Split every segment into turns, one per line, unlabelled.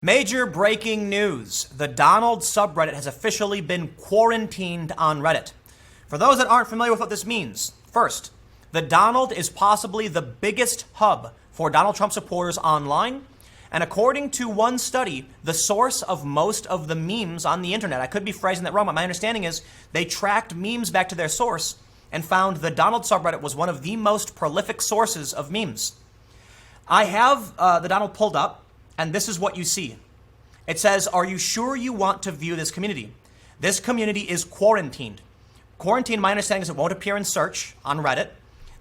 Major breaking news. The Donald subreddit has officially been quarantined on Reddit. For those that aren't familiar with what this means, first, the Donald is possibly the biggest hub for Donald Trump supporters online. And according to one study, the source of most of the memes on the internet, I could be phrasing that wrong, but my understanding is they tracked memes back to their source and found the Donald subreddit was one of the most prolific sources of memes. I have the Donald pulled up. And this is what you see. It says, "Are you sure you want to view this community? This community is quarantined." Quarantine, my understanding is it won't appear in search on Reddit.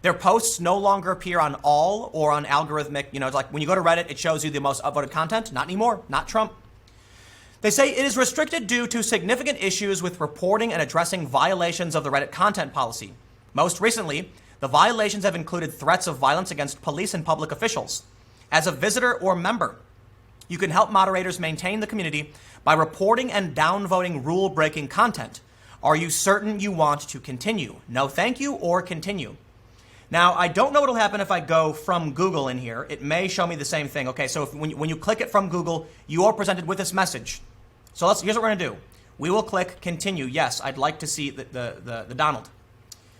Their posts no longer appear on all or on algorithmic. It's like when you go to Reddit, it shows you the most upvoted content. Not anymore, not Trump. They say it is restricted due to significant issues with reporting and addressing violations of the Reddit content policy. Most recently, the violations have included threats of violence against police and public officials. As a visitor or member, you can help moderators maintain the community by reporting and downvoting rule-breaking content. Are you certain you want to continue? No, thank you, or continue. Now, I don't know what'll happen if I go from Google in here. It may show me the same thing. Okay, so when you click it from Google, you are presented with this message. So here's what we're gonna do. We will click continue. Yes, I'd like to see the Donald.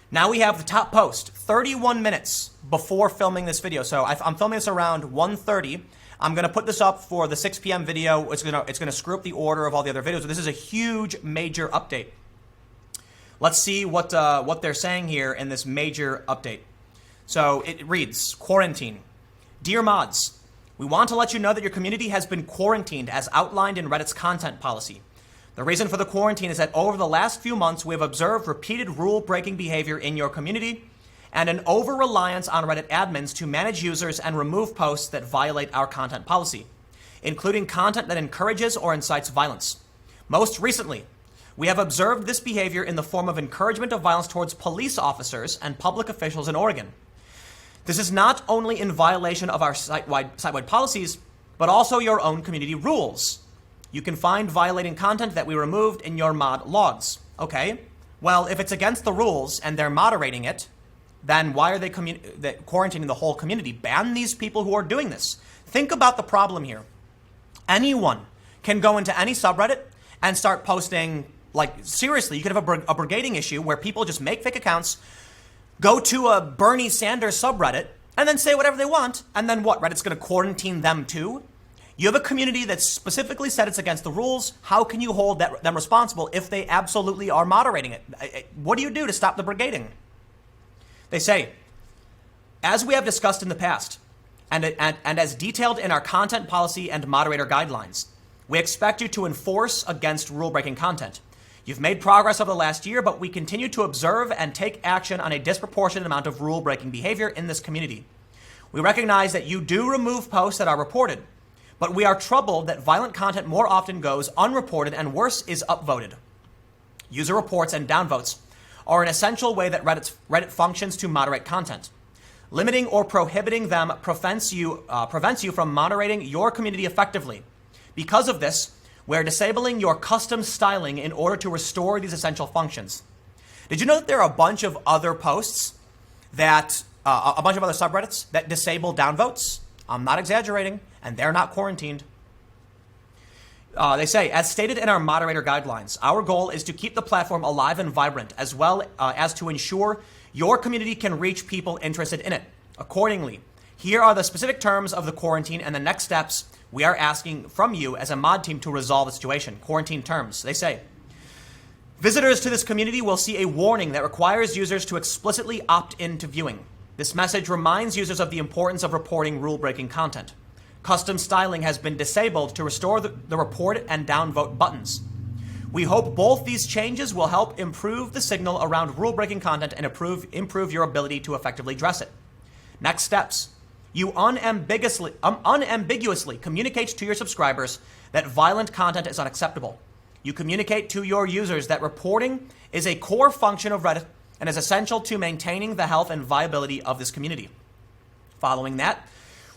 Now we have the top post, 31 minutes before filming this video. So I'm filming this around 1:30. I'm going to put this up for the 6 p.m. video. It's going to screw up the order of all the other videos. But this is a huge, major update. Let's see what they're saying here in this major update. So it reads, quarantine. Dear mods, we want to let you know that your community has been quarantined as outlined in Reddit's content policy. The reason for the quarantine is that over the last few months, we have observed repeated rule-breaking behavior in your community and an over-reliance on Reddit admins to manage users and remove posts that violate our content policy, including content that encourages or incites violence. Most recently, we have observed this behavior in the form of encouragement of violence towards police officers and public officials in Oregon. This is not only in violation of our site-wide policies, but also your own community rules. You can find violating content that we removed in your mod logs. Okay, well, if it's against the rules and they're moderating it, then why are they quarantining the whole community? Ban these people who are doing this. Think about the problem here. Anyone can go into any subreddit and start posting, like, seriously, you could have a brigading issue where people just make fake accounts, go to a Bernie Sanders subreddit, and then say whatever they want, and then what? Reddit's going to quarantine them too? You have a community that specifically said it's against the rules. How can you hold them responsible if they absolutely are moderating it? What do you do to stop the brigading? They say, as we have discussed in the past, and as detailed in our content policy and moderator guidelines, we expect you to enforce against rule-breaking content. You've made progress over the last year, but we continue to observe and take action on a disproportionate amount of rule-breaking behavior in this community. We recognize that you do remove posts that are reported, but we are troubled that violent content more often goes unreported and worse is upvoted. User reports and downvotes are an essential way that Reddit functions to moderate content. Limiting or prohibiting them prevents you from moderating your community effectively. Because of this, we're disabling your custom styling in order to restore these essential functions. Did you know that there are a bunch of other posts that, a bunch of other subreddits that disable downvotes? I'm not exaggerating, and they're not quarantined. They say, as stated in our moderator guidelines, our goal is to keep the platform alive and vibrant, as well as to ensure your community can reach people interested in it. Accordingly, here are the specific terms of the quarantine and the next steps we are asking from you as a mod team to resolve the situation. Quarantine terms. They say, visitors to this community will see a warning that requires users to explicitly opt into viewing. This message reminds users of the importance of reporting rule-breaking content. Custom styling has been disabled to restore the report and downvote buttons. We hope both these changes will help improve the signal around rule-breaking content and improve your ability to effectively address it. Next steps. You unambiguously communicate to your subscribers that violent content is unacceptable. You communicate to your users that reporting is a core function of Reddit and is essential to maintaining the health and viability of this community. Following that,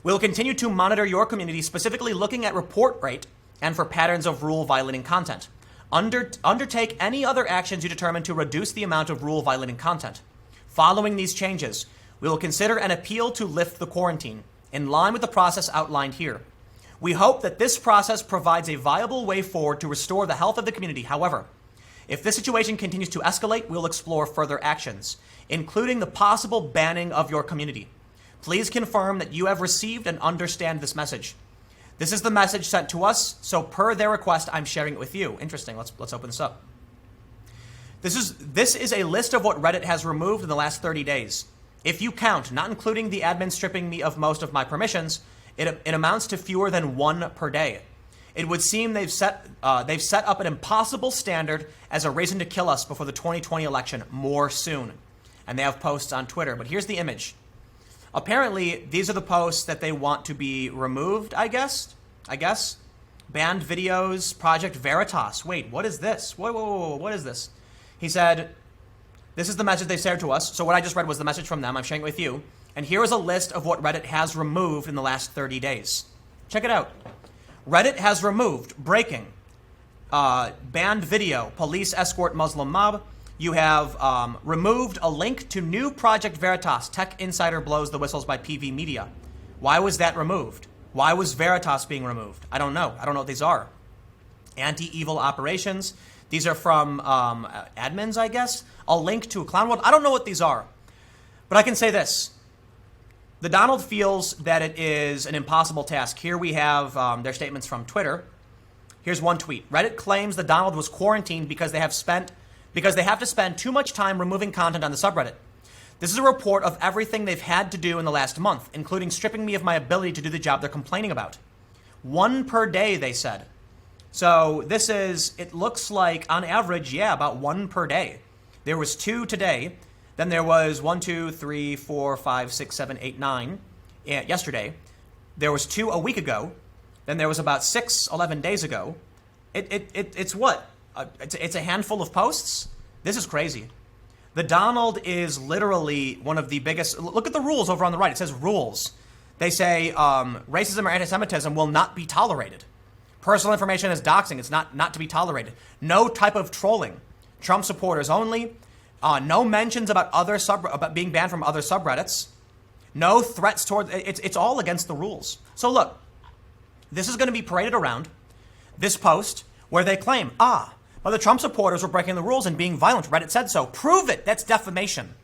we'll continue to monitor your community, specifically looking at report rate and for patterns of rule-violating content. Undertake any other actions you determine to reduce the amount of rule-violating content. Following these changes, we will consider an appeal to lift the quarantine, in line with the process outlined here. We hope that this process provides a viable way forward to restore the health of the community. However, if this situation continues to escalate, we'll explore further actions, including the possible banning of your community. Please confirm that you have received and understand this message. This is the message sent to us, so per their request, I'm sharing it with you. Interesting. Let's open this up. This is a list of what Reddit has removed in the last 30 days. If you count, not including the admin stripping me of most of my permissions, it amounts to fewer than 1 per day. It would seem they've set up an impossible standard as a reason to kill us before the 2020 election more soon. And they have posts on Twitter. But here's the image. Apparently, these are the posts that they want to be removed, I guess. Banned videos, Project Veritas. Wait, what is this? Whoa, what is this? He said, this is the message they shared to us. So what I just read was the message from them. I'm sharing it with you. And here is a list of what Reddit has removed in the last 30 days. Check it out. Reddit has removed breaking, banned video, police escort Muslim mob. You have removed a link to new Project Veritas. Tech Insider blows the whistles by PV Media. Why was that removed? Why was Veritas being removed? I don't know. I don't know what these are. Anti-evil operations. These are from admins, I guess. A link to a clown world. I don't know what these are. But I can say this. The Donald feels that it is an impossible task. Here we have their statements from Twitter. Here's one tweet. Reddit claims the Donald was quarantined because they have to spend too much time removing content on the subreddit. This is a report of everything they've had to do in the last month, including stripping me of my ability to do the job they're complaining about. 1 per day, they said. So it looks like on average, about 1 per day. There was 2 today. Then there was 1, 2, 3, 4, 5, 6, 7, 8, 9 yesterday. There was 2 a week ago. Then there was about 6, 11 days ago. It's what? It's a handful of posts? This is crazy. The Donald is literally one of the biggest. Look at the rules over on the right. It says rules. They say racism or anti-Semitism will not be tolerated. Personal information is doxing. It's not to be tolerated. No type of trolling. Trump supporters only. No mentions about being banned from other subreddits. No threats toward. It's all against the rules. So look, this is going to be paraded around. This post where they claim, but the Trump supporters were breaking the rules and being violent. Reddit said so. Prove it. That's defamation.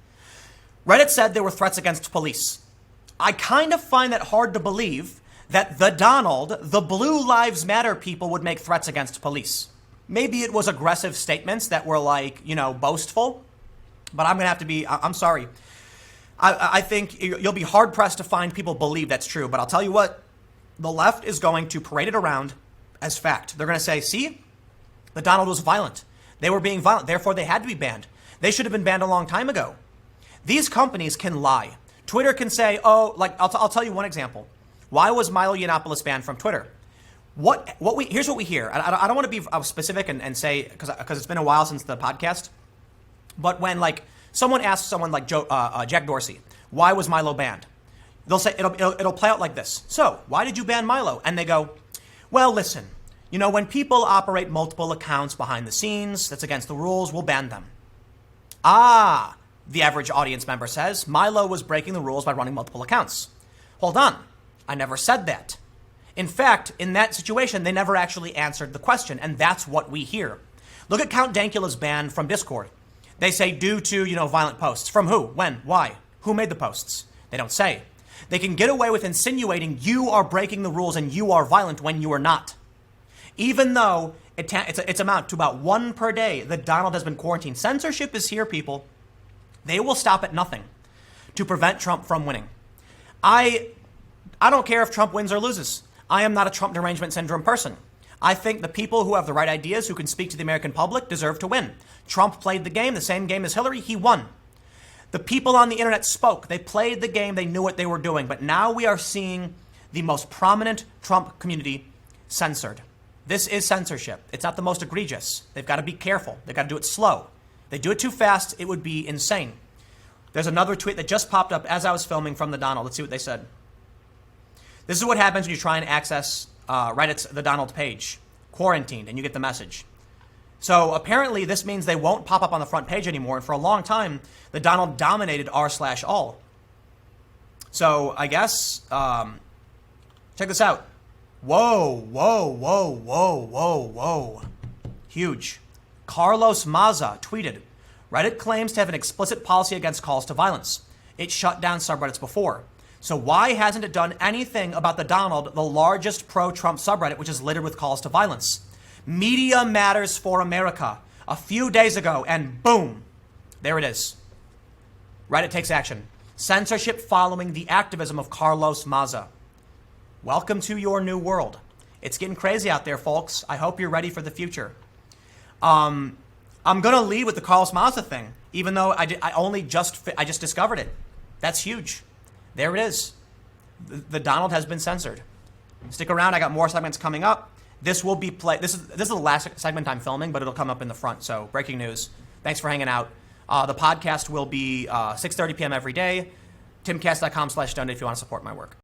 Reddit said there were threats against police. I kind of find that hard to believe that the Donald, the Blue Lives Matter people would make threats against police. Maybe it was aggressive statements that were boastful. But I'm going to have to be, I'm sorry. I think you'll be hard pressed to find people believe that's true. But I'll tell you what, the left is going to parade it around as fact. They're going to say, see, the Donald was violent. They were being violent. Therefore, they had to be banned. They should have been banned a long time ago. These companies can lie. Twitter can say, I'll tell you one example. Why was Milo Yiannopoulos banned from Twitter? Here's what we hear. I don't want to be specific and say, because it's been a while since the podcast. But when someone asks someone like Jack Dorsey, why was Milo banned? They'll say it'll play out like this. So why did you ban Milo? And they go, well, listen, when people operate multiple accounts behind the scenes, that's against the rules. We'll ban them. The average audience member says Milo was breaking the rules by running multiple accounts. Hold on, I never said that. In fact, in that situation, they never actually answered the question, and that's what we hear. Look at Count Dankula's ban from Discord. They say due to, violent posts. From who? When? Why? Who made the posts? They don't say. They can get away with insinuating you are breaking the rules and you are violent when you are not. Even though it's amount to about 1 per day, the Donald has been quarantined. Censorship is here, people. They will stop at nothing to prevent Trump from winning. I don't care if Trump wins or loses. I am not a Trump derangement syndrome person. I think the people who have the right ideas, who can speak to the American public, deserve to win. Trump played the game, the same game as Hillary. He won. The people on the internet spoke. They played the game. They knew what they were doing. But now we are seeing the most prominent Trump community censored. This is censorship. It's not the most egregious. They've got to be careful. They've got to do it slow. They do it too fast, it would be insane. There's another tweet that just popped up as I was filming from the Donald. Let's see what they said. This is what happens when you try and access Reddit's The Donald page. Quarantined, and you get the message. So apparently this means they won't pop up on the front page anymore. And for a long time, the Donald dominated r/all. So I guess, check this out. Whoa, whoa, whoa, whoa, whoa, whoa. Huge. Carlos Maza tweeted, Reddit claims to have an explicit policy against calls to violence. It shut down subreddits before. So why hasn't it done anything about the Donald, the largest pro-Trump subreddit, which is littered with calls to violence? Media matters for America. A few days ago, and boom, there it is. Reddit takes action. Censorship following the activism of Carlos Maza. Welcome to your new world. It's getting crazy out there, folks. I hope you're ready for the future. I'm gonna lead with the Carlos Maza thing, even though I just discovered it. That's huge. There it is. The Donald has been censored. Stick around. I got more segments coming up. This will be This is the last segment I'm filming, but it'll come up in the front. So breaking news. Thanks for hanging out. The podcast will be 6:30 p.m. every day. timcast.com/donate if you want to support my work.